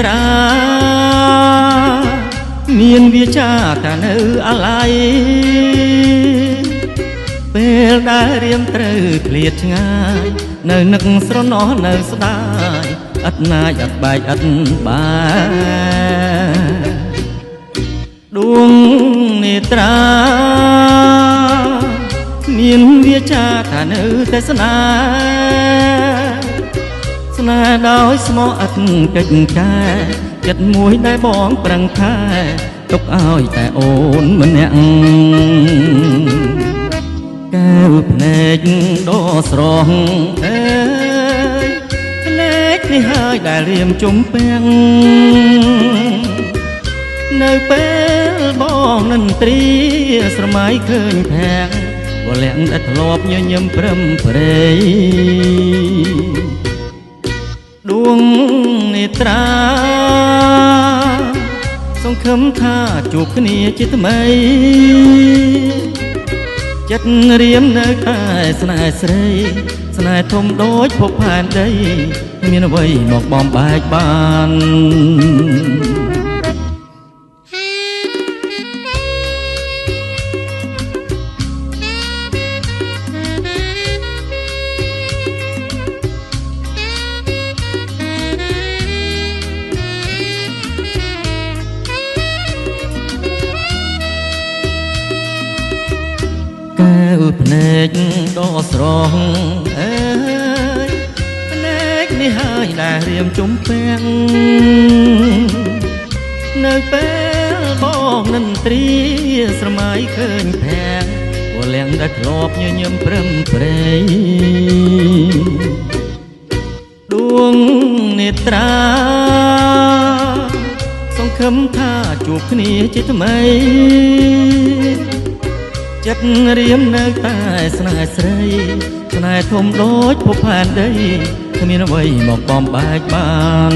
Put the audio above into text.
ត្រាមានវាចាថានៅអាឡ័យពេលដែលរៀមត្រូវឃ្លាតឆ្ងាយនៅនឹកស្រណោះនៅស្ដាយអត់ណាយអត់បែកអត់បាយដួងនេត្រាមានវាចាថានៅតែស្នេហ៍ស្នេហ៍ដោយស្មោះអត់កិច្ចការចិត្តមួយដែលបងប្រឹងថែទុកឲ្យតែអូនម្នាក់កែវភ្នែកដ៏ស្រស់អើយភ្នែកនេះហើយដែលរៀមជុំពាំងនៅពេលបងនិនត្រីស្រមៃឃើញភាំងវលាក់ដែលធ្លាប់ញញឹមព្រឹមព្រៃដួងនេត្រាសង្ឃឹមថាជួបគ្នាជាថ្មីចិត្តរៀមនៅតែស្នេហ៍ស្រីស្នេហ៍ធំដូចភពផែនដីមានអ្វីមកបំបែកបានភ្នែកដ៏ស្រស់អើយភ្នែកនេះហើយដែលរៀមជុំពាំងនៅពេលបងនិនត្រីស្រមៃឃើញភាំងវលាក់ដែលធ្លាប់ញញឹមព្រឹមព្រៃដួងនេត្រាសង្ឃឹមថាជួបគ្នាជាថ្មីចិត្តរៀមនៅតែស្នេហ៍ស្រីស្នេហ៍ធំដូចភពផែនដីគ្មានអ្វីមកបំបែកបាន